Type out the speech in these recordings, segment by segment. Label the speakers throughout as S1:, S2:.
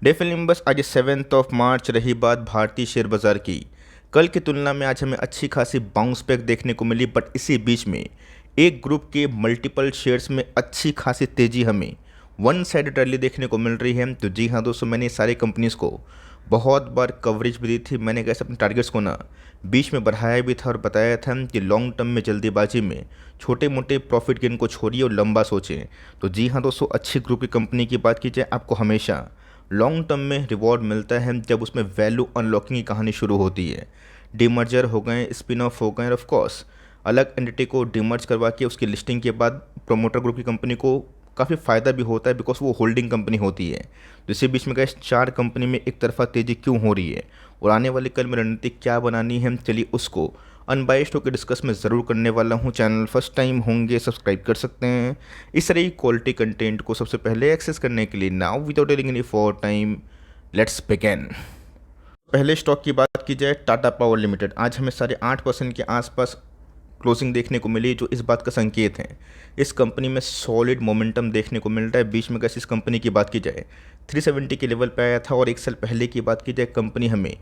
S1: Day film बस आज 7 मार्च रही बात भारतीय शेयर बाजार की। कल की तुलना में आज हमें अच्छी खासी बाउंस बैक देखने को मिली, बट इसी बीच में एक ग्रुप के मल्टीपल शेयर्स में अच्छी खासी तेजी हमें वन साइड रैली देखने को मिल रही है। तो जी हाँ दोस्तों, मैंने सारे कंपनीज़ को बहुत बार कवरेज भी दी थी। मैंने कैसे अपने टारगेट्स को ना बीच में बढ़ाया भी था और बताया था कि लॉन्ग टर्म में जल्दीबाजी में छोटे मोटे प्रॉफिट गेन को छोड़िए और लंबा सोचें। तो जी हाँ दोस्तों, अच्छी ग्रुप की कंपनी की बात की जाए, आपको हमेशा लॉन्ग टर्म में रिवॉर्ड मिलता है जब उसमें वैल्यू अनलॉकिंग की कहानी शुरू होती है। डीमर्जर हो गए, स्पिन ऑफ हो गए, और ऑफ कोर्स अलग एंटिटी को डीमर्ज करवा के उसकी लिस्टिंग के बाद प्रोमोटर ग्रुप की कंपनी को काफ़ी फ़ायदा भी होता है, बिकॉज वो होल्डिंग कंपनी होती है। तो इसी बीच में गए 4 कंपनी में एक तरफा तेज़ी क्यों हो रही है और आने वाले कल में रणनीति क्या बनानी है, चलिए उसको अनबाइस्ड होकर डिस्कस में ज़रूर करने वाला हूँ। चैनल फर्स्ट टाइम होंगे सब्सक्राइब कर सकते हैं इस तरह की क्वालिटी कंटेंट को सबसे पहले एक्सेस करने के लिए। Now without taking any for time, let's begin. पहले स्टॉक की बात की जाए, टाटा पावर लिमिटेड, आज हमें 8.5% के आसपास क्लोजिंग देखने को मिली, जो इस बात का संकेत है इस कंपनी में सॉलिड मोमेंटम देखने को मिल रहा है। बीच में कैसे इस कंपनी की बात की जाए 370 के लेवल पे आया था, और एक साल पहले की बात की जाए कंपनी हमें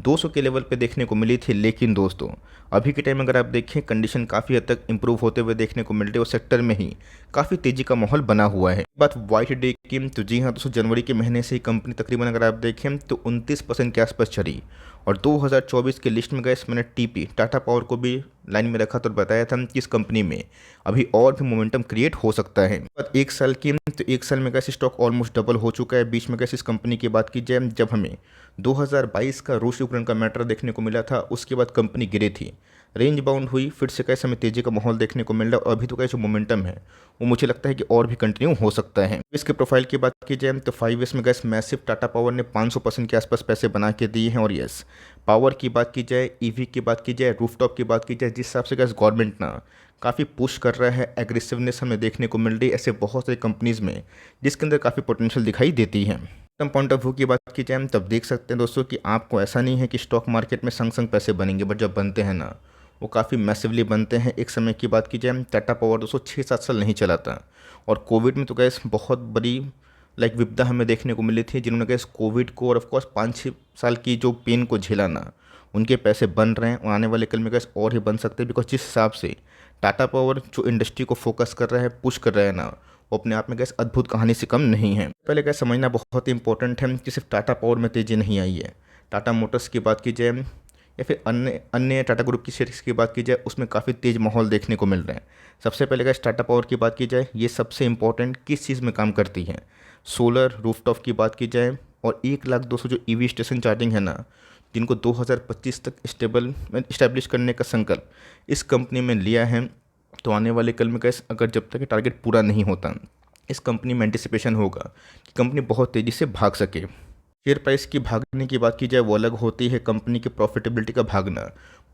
S1: 200 के लेवल पे देखने को मिली थी। लेकिन दोस्तों अभी के टाइम अगर आप देखें, कंडीशन काफ़ी हद तक इंप्रूव होते हुए देखने को मिल रही है और सेक्टर में ही काफ़ी तेजी का माहौल बना हुआ है। बात वाइट डे की, तो जी हाँ दोस्तों, जनवरी के महीने से ही कंपनी तकरीबन अगर आप देखें तो 29% के आसपास चली, और 2024 के लिस्ट में गए मैंने टीपी टाटा पावर को भी लाइन में रखा तो बताया था कि इस कंपनी में अभी और भी मोमेंटम क्रिएट हो सकता है। पर एक साल की, तो एक साल में कैसे स्टॉक ऑलमोस्ट डबल हो चुका है। बीच में कैसे इस कंपनी की बात की जाए, जब हमें 2022 का रूस यूक्रेन का मैटर देखने को मिला था, उसके बाद कंपनी गिरी थी, रेंज बाउंड हुई, फिर से कैसे हमें तेजी का माहौल देखने को मिल रहा है, और अभी तो कैसे जो मोमेंटम है वो मुझे लगता है कि और भी कंटिन्यू हो सकता है। इसके प्रोफाइल की बात की जाए तो 5 ईयर्स में गैस मैसिव टाटा पावर ने 500% के आसपास पैसे बना के दिए हैं। और यस, पावर की बात की जाए, ईवी की बात की जाए, रूफटॉप की बात की जाए, जिस हिसाब से गैस गवर्नमेंट ना काफ़ी पुश कर रहा है, एग्रेसिवनेस हमें देखने को मिल रही है ऐसे बहुत सारी कंपनीज़ में जिसके अंदर काफ़ी पोटेंशियल दिखाई देती है। टर्म पॉइंट ऑफ व्यू की बात की जाए तब देख सकते हैं दोस्तों कि आपको ऐसा नहीं है कि स्टॉक मार्केट में संग संग पैसे बनेंगे, बट जब बनते हैं ना वो काफ़ी मैसिवली बनते हैं। एक समय की बात की जाए, टाटा पावर दोस्तों 6-7 साल नहीं चला था, और कोविड में तो गैस बहुत बड़ी विपदा हमें देखने को मिली थी, जिन्होंने गैस कोविड को और ऑफकोर्स 5-6 साल की जो पेन को झेला ना, उनके पैसे बन रहे हैं और आने वाले कल में गैस और ही बन सकते हैं। बिकॉज जिस हिसाब से टाटा पावर जो इंडस्ट्री को फोकस कर रहा है, पुश कर रहा है ना, वो अपने आप में गैस अद्भुत कहानी से कम नहीं है। पहले गैस समझना बहुत ही इंपॉर्टेंट है कि सिर्फ टाटा पावर में तेज़ी नहीं आई है। टाटा मोटर्स की बात की जाए या फिर अन्य अन्य टाटा ग्रुप की शेयर्स की बात की जाए, उसमें काफ़ी तेज माहौल देखने को मिल रहे हैं। सबसे पहले गैस टाटा पावर की बात की जाए, ये सबसे इंपॉर्टेंट किस चीज़ में काम करती है, सोलर रूफटॉप की बात की जाए, और 1,00,000 जो ईवी स्टेशन चार्जिंग है ना, जिनको 2025 तक इस्टेब्लिश करने का संकल्प इस कंपनी में लिया है। तो आने वाले कल में कैसे अगर जब तक टारगेट पूरा नहीं होता, इस कंपनी में एंटिसिपेशन होगा कि कंपनी बहुत तेज़ी से भाग सके। शेयर प्राइस की भागने की बात की जाए वो अलग होती है, कंपनी की प्रॉफिटेबिलिटी का भागना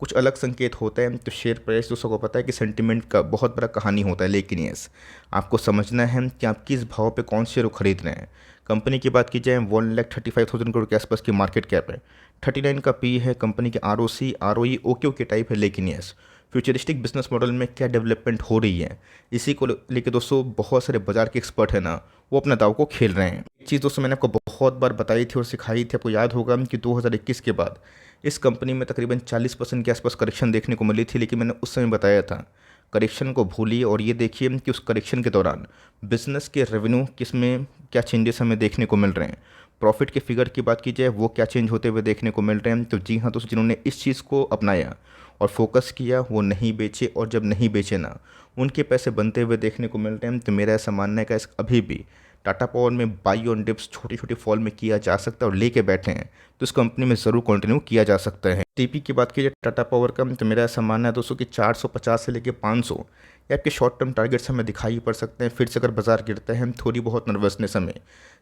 S1: कुछ अलग संकेत होता है। तो शेयर प्राइस दोस्तों को पता है कि सेंटिमेंट का बहुत बड़ा कहानी होता है, लेकिन यस आपको समझना है कि आप किस भाव पे कौन से शेयर खरीद रहे हैं। कंपनी की बात की जाए 1,35,000 करोड़ के आसपास की मार्केट कैप है, 39 का पी है, कंपनी के ROC ROE okay okay type है। लेकिन यस फ्यूचरिस्टिक बिजनेस मॉडल में क्या डेवलपमेंट हो रही है, इसी को लेके दोस्तों बहुत सारे बाजार के एक्सपर्ट है ना, वो अपना दाव को खेल रहे हैं। एक चीज़ दोस्तों मैंने आपको बहुत बार बताई थी और सिखाई थी, आपको याद होगा कि 2021 के बाद इस कंपनी में तकरीबन 40% के आसपास करेक्शन देखने को मिली थी, लेकिन मैंने उस समय बताया था करेक्शन को भूलिए और ये देखिए कि उस करेक्शन के दौरान बिजनेस के रेवेन्यू किस में क्या चेंजेस हमें देखने को मिल रहे हैं, प्रॉफिट के फिगर की बात की जाए वो क्या चेंज होते हुए देखने को मिल रहे हैं। तो जी हाँ दोस्तों, जिन्होंने इस चीज़ को अपनाया और फोकस किया वो नहीं बेचे, और जब नहीं बेचे ना उनके पैसे बनते हुए देखने को मिल रहे हैं। तो मेरा ऐसा मानना है कि अभी भी टाटा पावर में बाई ऑन डिप्स छोटी छोटी फॉल में किया जा सकता है, और लेके बैठे हैं तो इस कंपनी में ज़रूर कंटिन्यू किया जा सकता है। टीपी की बात की जाए टाटा पावर का, तो मेरा ऐसा मानना है दोस्तों कि 450 से लेके 500 ये आपके शॉर्ट टर्म टारगेट्स हमें दिखाई पड़ सकते हैं। फिर से अगर बाजार गिरता है, हम थोड़ी बहुत नर्वसनेस हमें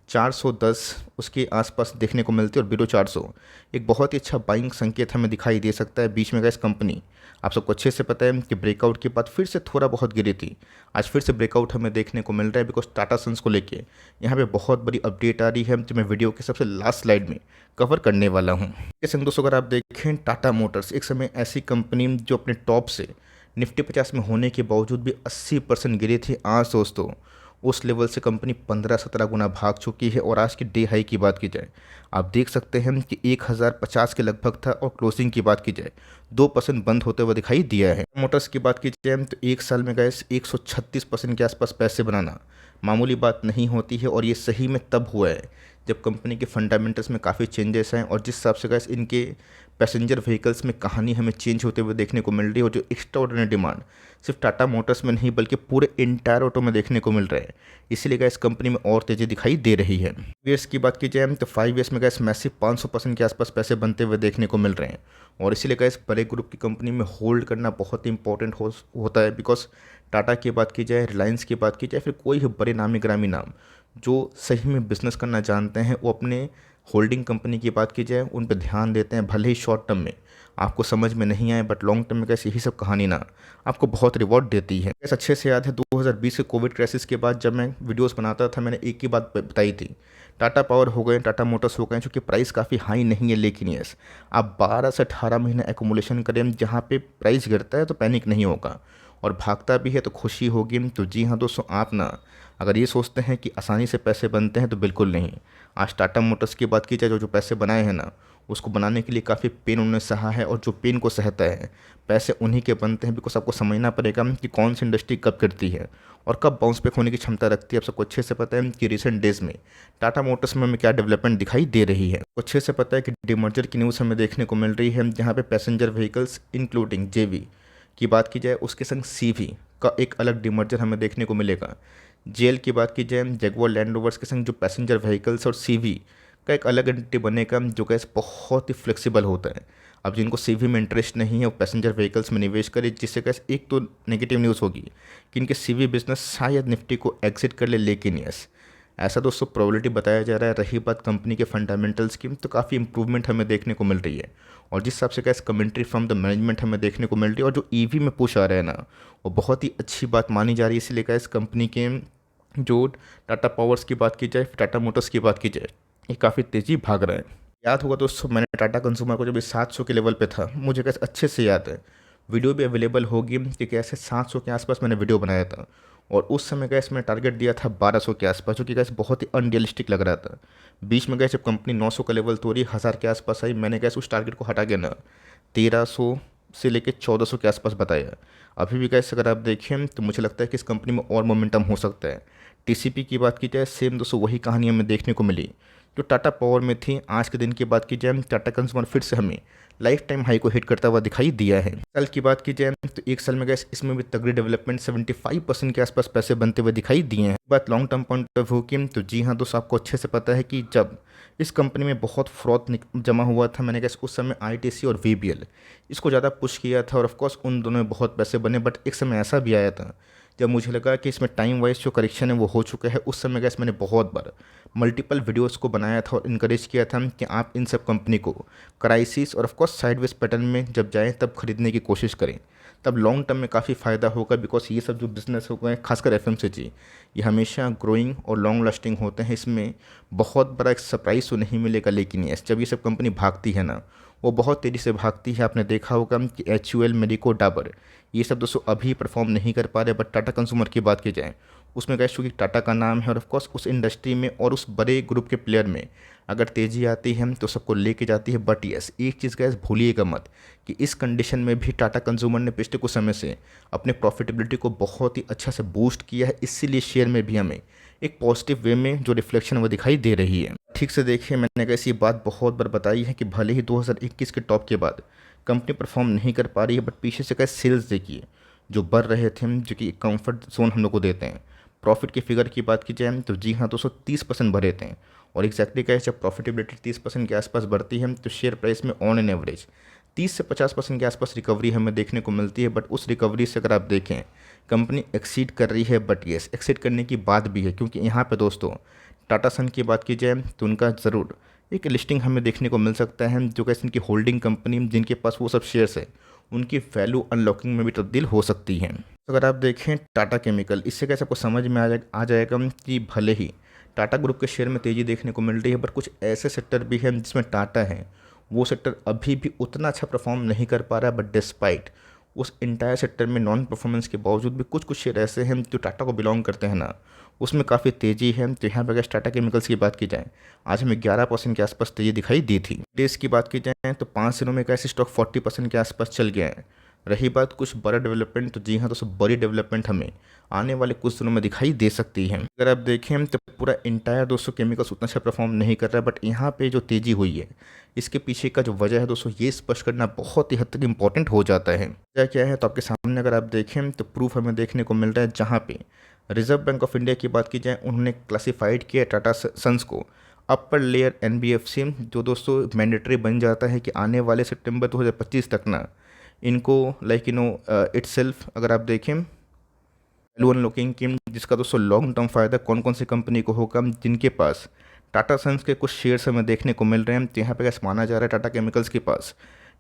S1: 410 उसके आसपास देखने को मिलती है, और बिलो 400 एक बहुत ही अच्छा बाइंग संकेत हमें दिखाई दे सकता है। बीच में गैस कंपनी आप सबको अच्छे से पता है कि ब्रेकआउट के बाद फिर से थोड़ा बहुत गिरी थी, आज फिर से ब्रेकआउट हमें देखने को मिल रहा है। बिकॉज टाटा सन्स को लेके यहाँ पे बहुत बड़ी अपडेट आ रही है, जो मैं वीडियो के सबसे लास्ट स्लाइड में कवर करने वाला हूँ। इसके संग दोस्तों अगर आप देखें, टाटा मोटर्स एक समय ऐसी कंपनी जो अपने टॉप से निफ्टी 50 में होने के बावजूद भी 80% गिरी थी, आज दोस्तों उस लेवल से कंपनी 15-17 गुना भाग चुकी है। और आज की डे हाई की बात की जाए, आप देख सकते हैं कि 1050 के लगभग था और क्लोजिंग की बात की जाए 2% बंद होते हुए दिखाई दिया है। मोटर्स की बात की जाए तो एक साल में गैस 136% के आसपास पैसे बनाना मामूली बात नहीं होती है। और ये सही में तब हुआ है जब कंपनी के फंडामेंटल्स में काफ़ी चेंजेस हैं और जिस हिसाब से गैस इनके पैसेंजर व्हीकल्स में कहानी हमें चेंज होते हुए देखने को मिल रही है। और जो एक्स्ट्राऑर्डिनरी डिमांड सिर्फ टाटा मोटर्स में नहीं बल्कि पूरे इंटायर ऑटो में देखने को मिल रहा है, इसीलिए गैस कंपनी में और तेज़ी दिखाई दे रही है। ईयर्स की बात की जाए तो 5 ईयर्स में गैस मैसिव 500% के आसपास पैसे बनते हुए देखने को मिल रहे हैं। और इसीलिए गैस बड़े ग्रुप की कंपनी में होल्ड करना बहुत ही इंपॉर्टेंट होता है। बिकॉज टाटा की बात की जाए, रिलायंस की बात की जाए, फिर कोई भी बड़े नामी ग्रामी नाम जो सही में बिजनेस करना जानते हैं, वो अपने होल्डिंग कंपनी की बात की जाए उन पर ध्यान देते हैं। भले ही शॉर्ट टर्म में आपको समझ में नहीं आए, बट लॉन्ग टर्म में कैसे यही सब कहानी ना आपको बहुत रिवॉर्ड देती है। कैसे अच्छे से याद है 2020 के कोविड क्राइसिस के बाद जब मैं वीडियोस बनाता था, मैंने एक ही बात बताई थी, टाटा पावर हो गए, टाटा मोटर्स हो गए, चूँकि प्राइस काफ़ी हाई नहीं है, लेकिन यस आप 12 से 18 महीने एकोमुलेशन करें, जहाँ पे प्राइस गिरता है तो पैनिक नहीं होगा और भागता भी है तो खुशी होगी। तो जी हाँ दोस्तों, आप ना अगर ये सोचते हैं कि आसानी से पैसे बनते हैं तो बिल्कुल नहीं। आज टाटा मोटर्स की बात की जाए, जो पैसे बनाए हैं ना, उसको बनाने के लिए काफ़ी पेन उन्होंने सहा है। और जो पेन को सहता है, पैसे उन्हीं के बनते हैं। बिकॉज आपको समझना पड़ेगा कि कौन सी इंडस्ट्री कब गिरती है और कब बाउंस बैक होने की क्षमता रखती है। आप सबको अच्छे से पता है कि रिसेंट डेज में टाटा मोटर्स में हमें क्या डेवलपमेंट दिखाई दे रही है। अच्छे से पता है कि डीमर्जर की न्यूज़ हमें देखने को मिल रही है, जहाँ पे पैसेंजर व्हीकल्स इंक्लूडिंग जेवी की बात की जाए, उसके संग सीवी का एक अलग डीमर्जर हमें देखने को मिलेगा। जेल की बात की जाए, जगुआर लैंड रोवर्स के संग जो पैसेंजर व्हीकल्स और सीवी का एक अलग एंटिटी बनेगा, जो गैस बहुत ही फ्लेक्सिबल होता है। अब जिनको सीवी में इंटरेस्ट नहीं है वो पैसेंजर व्हीकल्स में निवेश करे, जिससे गैस एक तो नेगेटिव न्यूज़ होगी कि इनके सीवी बिजनेस शायद निफ्टी को एग्जिट कर ले, लेकिन यस ऐसा दोस्तों प्रोबेबिलिटी बताया जा रहा है। रही बात कंपनी के फंडामेंटल्स की, तो काफ़ी इंप्रूवमेंट हमें देखने को मिल रही है। और जिस हिसाब से gas commentary from the management हमें देखने को मिल रही है, और जो ईवी में पुश आ रहा है ना, वो बहुत ही अच्छी बात मानी जा रही है। इसलिए गैस कंपनी के जो टाटा पावर्स की बात की जाए, टाटा मोटर्स की बात की जाए, ये काफ़ी तेज़ी भाग रहा है। याद होगा दोस्तों, मैंने टाटा कंज्यूमर को जब 700 के लेवल पे था, मुझे कैसे अच्छे से याद है, वीडियो भी अवेलेबल होगी कि कैसे 700 के आसपास मैंने वीडियो बनाया था। और उस समय गैस मैंने टारगेट दिया था 1200 के आसपास, जो कि गैस बहुत ही अनरियलिस्टिक लग रहा था। बीच में गैस जब कंपनी 900 का लेवल तोड़ी, 1000 के आसपास आई, मैंने गैस उस टारगेट को हटा के ना 1300 से लेकर 1400 के आसपास बताया। अभी भी गैस अगर आप देखें तो मुझे लगता है कि इस कंपनी में और मोमेंटम हो सकता है। टीसीपी की बात की जाए, सेम दोस्तों वही कहानी हमें देखने को मिली जो टाटा पावर में थी। आज के दिन की बात की जाए, टाटा कंज्यूमर फिर से हमें लाइफ टाइम हाई को हिट करता हुआ दिखाई दिया है। साल की बात की जाए तो एक साल में गैस इसमें भी तगड़ी डेवलपमेंट 75% के आसपास पैसे बनते हुए दिखाई दिए हैं। बात long term point of view की, तो जी हाँ दोस्तों, आपको अच्छे से पता है कि जब इस कंपनी में बहुत फ्रॉड जमा हुआ था, मैंने गैस उस समय आईटीसी और वीबीएल इसको ज़्यादा पुश किया था और ऑफकोर्स उन दोनों में बहुत पैसे बने। बट एक समय ऐसा भी आया था जब मुझे लगा कि इसमें टाइम वाइज जो करेक्शन है वो हो चुका है। उस समय गैस मैंने बहुत बार मल्टीपल वीडियोस को बनाया था और इनकरेज किया था कि आप इन सब कंपनी को क्राइसिस और ऑफकोर्स साइडवेज पैटर्न में जब जाएं तब खरीदने की कोशिश करें, तब लॉन्ग टर्म में काफ़ी फ़ायदा होगा। बिकॉज ये सब जो बिजनेस हो गए, खासकर एफएमसीजी, ये हमेशा ग्रोइंग और लॉन्ग लास्टिंग होते हैं। इसमें बहुत बड़ा एक सरप्राइज तो नहीं मिलेगा, लेकिन यस जब ये सब कंपनी भागती है ना, वो बहुत तेज़ी से भागती है। आपने देखा होगा कि HUL, मेडिको, डाबर, ये सब दोस्तों अभी परफॉर्म नहीं कर पा रहे। बट टाटा कंज्यूमर की बात की जाए, उसमें गैस चूँकि टाटा का नाम है और ऑफकोर्स उस इंडस्ट्री में और उस बड़े ग्रुप के प्लेयर में अगर तेज़ी आती है तो सबको लेके जाती है। बट यस एक चीज़ गैस भूलिएगा मत कि इस कंडीशन में भी टाटा कंज्यूमर ने पिछले कुछ समय से अपने प्रॉफिटेबिलिटी को बहुत ही अच्छा से बूस्ट किया है। इसीलिए शेयर में भी हमें एक पॉजिटिव वे में जो रिफ्लेक्शन वो दिखाई दे रही है। ठीक से देखिए, मैंने कैसी बात बहुत बार बताई है कि भले ही 2021 के टॉप के बाद कंपनी परफॉर्म नहीं कर पा रही है, बट पीछे से कैसे सेल्स देखिए जो बढ़ रहे थे, जो कि कंफर्ट जोन हम लोग को देते हैं। प्रॉफिट की फिगर की बात की जाए तो जी हाँ 230% बढ़े थे। और एग्जैक्टली कैसे जब प्रॉफिटेबिलिटी 30% के आसपास बढ़ती है तो शेयर प्राइस में ऑन एन एवरेज 30 से 50% के आसपास रिकवरी हमें देखने को मिलती है। बट उस रिकवरी से अगर आप देखें, कंपनी एक्सीड कर रही है। बट येस एक्सीड करने की बात भी है, क्योंकि यहाँ पे दोस्तों टाटा सन की बात की जाए तो उनका ज़रूर एक लिस्टिंग हमें देखने को मिल सकता है, जो कैसे इनकी होल्डिंग कंपनी जिनके पास वो सब शेयर्स है उनकी वैल्यू अनलॉकिंग में भी तब्दील हो सकती है। अगर आप देखें टाटा केमिकल, इससे कैसे आपको समझ में आ जाएगा कि भले ही टाटा ग्रुप के शेयर में तेज़ी देखने को मिल रही है, बट कुछ ऐसे सेक्टर भी हैं जिसमें टाटा है वो सेक्टर अभी भी उतना अच्छा परफॉर्म नहीं कर पा रहा है। बट डिस्पाइट उस इंटायर सेक्टर में नॉन परफॉर्मेंस के बावजूद भी कुछ कुछ शेयर ऐसे हैं जो टाटा को बिलोंग करते हैं ना, उसमें काफ़ी तेज़ी है। तो यहाँ पर अगर टाटा केमिकल्स की बात की जाए, आज हमें 11% के आसपास तेज़ी दिखाई दी थी। डेज की बात की जाए तो 5 दिनों में एक ऐसे स्टॉक 40% के आसपास चल गया है। रही बात कुछ बड़ा डेवलपमेंट, तो जी हाँ दोस्तों, बड़ी डेवलपमेंट हमें आने वाले कुछ दिनों में दिखाई दे सकती है। अगर आप देखें तो पूरा इंटायर दोस्तों केमिकल्स उतना अच्छा परफॉर्म नहीं कर रहा है, बट यहाँ पे जो तेज़ी हुई है इसके पीछे का जो वजह है दोस्तों, ये स्पष्ट करना बहुत ही हद तक इंपॉर्टेंट हो जाता है। वजह क्या है तो आपके सामने अगर आप देखें तो प्रूफ हमें देखने को मिल रहा है, जहाँ पे रिजर्व बैंक ऑफ इंडिया की बात की जाए, उन्होंने क्लासिफाइड किया टाटा सन्स को अपर लेयर एनबीएफसी, जो दोस्तों मैंडेटरी बन जाता है कि आने वाले सितंबर 2025 तक ना इनको लाइक इटसेल्फ अगर आप देखें वैल्यू अनलॉकिंग की, जिसका दोस्तों लॉन्ग टर्म फ़ायदा कौन कौन सी कंपनी को होगा, जिनके पास टाटा सन्स के कुछ शेयर्स हमें देखने को मिल रहे हैं। तो यहाँ पे कैसे माना जा रहा है टाटा केमिकल्स के पास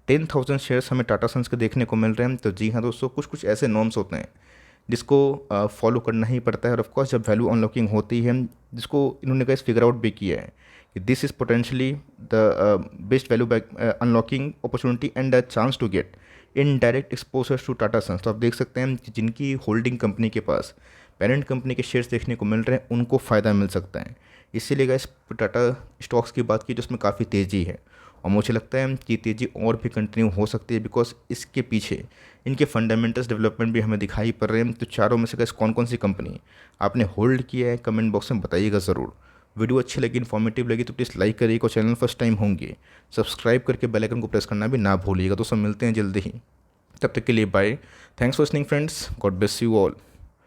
S1: 10,000 शेयर्स हमें टाटा सन्स के देखने को मिल रहे हैं। तो जी हाँ दोस्तों, कुछ कुछ ऐसे नॉर्म्स होते हैं जिसको फॉलो करना ही पड़ता है। और ऑफकोर्स जब वैल्यू अनलॉकिंग होती है, जिसको इन्होंने कैसे फिगर आउट भी किया है कि this is potentially the best value unlocking opportunity and a chance to get in direct exposure to Tata Sons. तो आप देख सकते हैं कि जिनकी होल्डिंग कंपनी के पास पेरेंट कंपनी के शेयर्स देखने को मिल रहे हैं, उनको फ़ायदा मिल सकता है। इसीलिए गाइस टाटा स्टॉक्स की बात की तो उसमें काफ़ी तेज़ी है, और मुझे लगता है कि तेज़ी और भी कंटिन्यू हो सकती है, बिकॉज इसके पीछे इनके फंडामेंटल्स डेवलपमेंट भी हमें दिखाई पड़ रहे हैं। तो चारों में से गाइस कौन कौन सी कंपनी आपने होल्ड किया है, कमेंट बॉक्स में बताइएगा ज़रूर। वीडियो अच्छी लगी, इन्फॉर्मेटिव लगी तो प्लीज़ लाइक करिएगा, और चैनल फर्स्ट टाइम होंगे सब्सक्राइब करके बेल आइकन को प्रेस करना भी ना भूलिएगा। दोस्तों मिलते हैं जल्दी ही, तब तक के लिए bye. Thanks for listening friends, God bless you all.